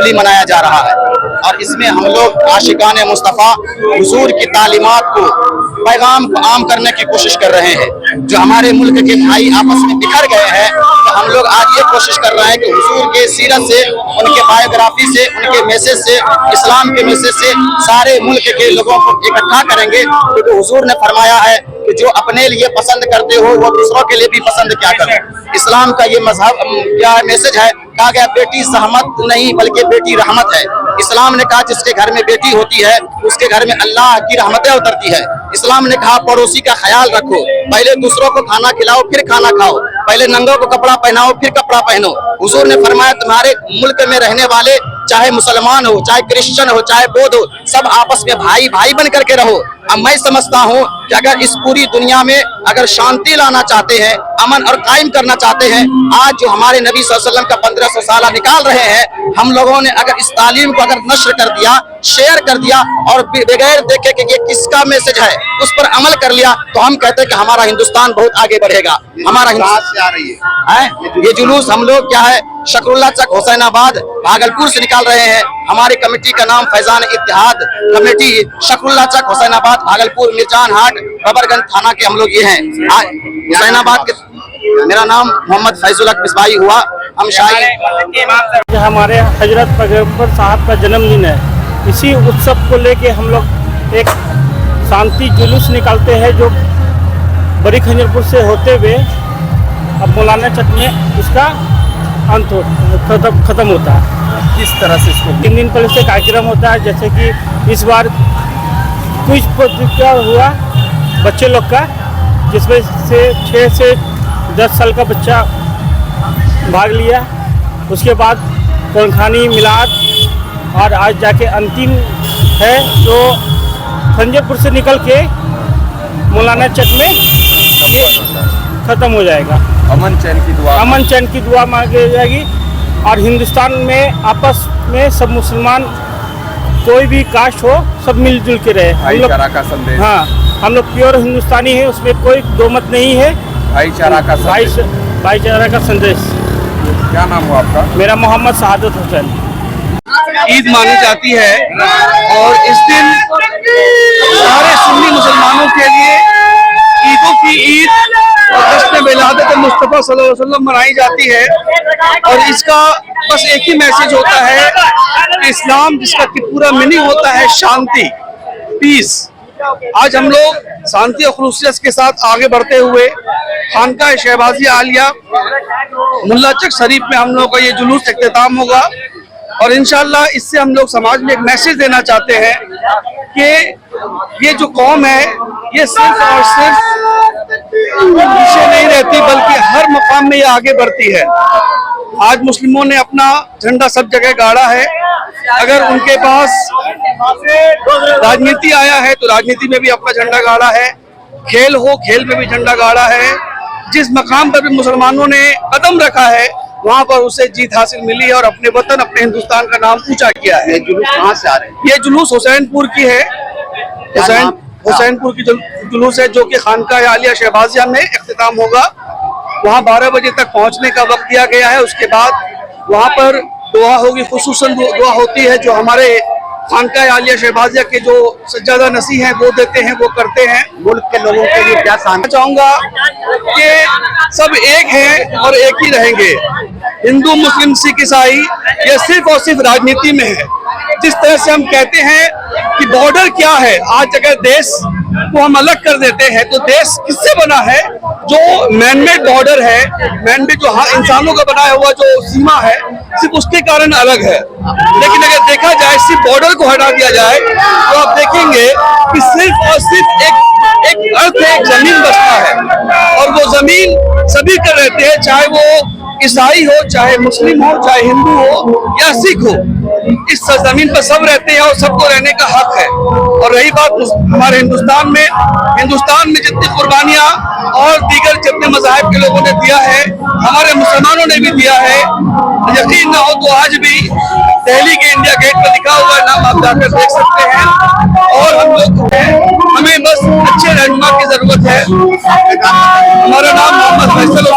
होली मनाया जा रहा है और इसमें हम लोग आशिकाने मुस्तफ़ा हुजूर की तालीमात को पैगाम को आम करने की कोशिश कर रहे हैं। जो हमारे मुल्क के भाई आपस में बिखर गए हैं, तो हम लोग आज ये कोशिश कर रहे हैं कि हुजूर के सीरत से, उनके बायोग्राफी से, उनके मैसेज से, इस्लाम के मैसेज से सारे मुल्क के लोगों को इकट्ठा करेंगे। क्योंकि हुजूर ने फरमाया है कि जो अपने लिए पसंद करते हो वो दूसरों के लिए भी पसंद क्या करो। इस्लाम का ये मजहब क्या मैसेज है, कहा गया बेटी सहमत नहीं बल्कि बेटी रहमत है। इस्लाम ने कहा जिसके घर में बेटी होती है उसके घर में अल्लाह की रहमतें उतरती है। इस्लाम ने कहा पड़ोसी का ख्याल रखो, पहले दूसरों को खाना खिलाओ फिर खाना खाओ, पहले नंगों को कपड़ा पहनाओ फिर कपड़ा पहनो। हुजूर ने फरमाया तुम्हारे मुल्क में रहने वाले चाहे मुसलमान हो, चाहे क्रिश्चियन हो, चाहे बौद्ध हो, सब आपस में भाई भाई बन करके रहो। अब मैं समझता हूँ कि अगर इस पूरी दुनिया में अगर शांति लाना चाहते हैं, अमन और कायम करना चाहते हैं, आज जो हमारे नबी सल्लल्लाहु अलैहि वसल्लम का 1500 साल निकाल रहे हैं, हम लोगों ने अगर इस तालीम को अगर नश्र कर दिया, शेयर कर दिया और बगैर देखे कि ये किसका मैसेज है उस पर अमल कर लिया, तो हम कहते हैं कि हमारा हिंदुस्तान बहुत आगे बढ़ेगा। हमारा हिंदुस्तान आ रही है ये जुलूस हम लोग क्या है शकरुल्लाह चक हुसैनाबाद भागलपुर से निकाल रहे हैं। हमारी कमेटी का नाम फैजान इत्तेहाद कमेटी शकरुल्लाह चक हुसैनाबाद भागलपुर मिर्जान हाट बबरगंज थाना के हम लोग ये हैं। हुसैनाबाद के मेरा नाम मोहम्मद फैजुल हक मिसबाही हुआ। हम शाही हमारे हजरत पैगंबर साहब का जन्मदिन है, इसी उत्सव को लेके हम लोग एक शांति जुलूस निकालते हैं जो बड़ी खंजरपुर से होते हुए अब मौलाना चक में उसका अंत खत्म होता है। किस तरह से इसको 3 दिन पहले से कार्यक्रम होता है, जैसे कि इस बार कुछ प्रतियोगिता हुआ बच्चे लोग का, जिसमें से 6 से 10 साल का बच्चा भाग लिया। उसके बाद कौनखानी मिलाद और आज जाके अंतिम है जो खंजरपुर से निकल के मौलाना चक में ये ख़त्म हो जाएगा। अमन चैन की दुआ मांगी जाएगी और हिंदुस्तान में आपस में सब मुसलमान कोई भी कास्ट हो सब मिलजुल के रहे। भाईचारा का संदेश। हाँ, हम लोग प्योर हिंदुस्तानी हैं, उसमें कोई दो मत नहीं है। भाईचारा का संदेश। क्या नाम हुआ आपका? मेरा मोहम्मद शहादत हुसैन। ईद मानी जाती है और इस दिन सारे सुन्नी मुसलमानों के लिए ईदों की ईद और जश्न विलादत मुस्तफ़ा सल्लल्लाहु अलैहि वसल्लम मनाई जाती है। और इसका बस एक ही मैसेज होता है कि इस्लाम जिसका कि पूरा मीनिंग होता है शांति, पीस। आज हम लोग शांति और खुलूसियत के साथ आगे बढ़ते हुए खानका शहबाजिया आलिया मुल्ला चक शरीफ में हम लोग का ये जुलूस इख्तिताम होगा। और इंशाअल्लाह इससे हम लोग समाज में एक मैसेज देना चाहते हैं कि ये जो कौम है ये सिर्फ और सिर्फ पीछे नहीं रहती बल्कि हर मकाम में ये आगे बढ़ती है। आज मुस्लिमों ने अपना झंडा सब जगह गाड़ा है। अगर उनके पास राजनीति आया है तो राजनीति में भी अपना झंडा गाड़ा है, खेल हो खेल में भी झंडा गाड़ा है। जिस मकाम पर भी मुसलमानों ने कदम रखा है वहाँ पर उसे जीत हासिल मिली है और अपने वतन अपने हिंदुस्तान का नाम ऊंचा किया है। ये जुलूस कहाँ से आ रहे हैं? ये जुलूस हुसैनपुर की है, हुसैनपुर की जुलूस है जो कि खानका आलिया शहबाजिया में इख्तिताम होगा। वहाँ 12 बजे तक पहुँचने का वक्त दिया गया है। उसके बाद वहाँ पर दुआ होगी, खुसूसन दुआ होती है जो हमारे खानका आलिया शहबाजिया के जो सज्जादा नसी हैं वो देते हैं, वो करते हैं। मुल्क के लोगों के लिए क्या चाहूँगा कि सब एक हैं और एक ही रहेंगे। हिंदू मुस्लिम सिख ईसाई ये सिर्फ और सिर्फ राजनीति में है। जिस तरह से हम कहते हैं कि बॉर्डर क्या है, आज अगर देश को हम अलग कर देते हैं तो देश किससे बना है? जो मैनमेड बॉर्डर है, मैनमेड जो इंसानों का बनाया हुआ जो सीमा है, सिर्फ उसके कारण अलग है। लेकिन अगर देखा जाए सिर्फ बॉर्डर को हटा दिया जाए तो आप देखेंगे कि सिर्फ और सिर्फ एक अर्थ है, एक जमीन बसता है और वो जमीन सभी कर रहते हैं, चाहे वो ईसाई हो, चाहे मुस्लिम हो, चाहे हिंदू हो या सिख हो। इस जमीन पर सब रहते हैं और सबको रहने का हक है। और रही बात हमारे हिंदुस्तान में जितनी कुर्बानियां और दीगर जितने मज़ाहिब के लोगों ने दिया है, हमारे मुसलमानों ने भी दिया है। यकीन ना हो तो आज भी दिल्ली के इंडिया गेट पर लिखा हुआ नाम आप जाकर देख सकते हैं। और हम लोग हमें बस अच्छे रहनुमा की जरूरत है। हमारा नाम मोहम्मद फैसल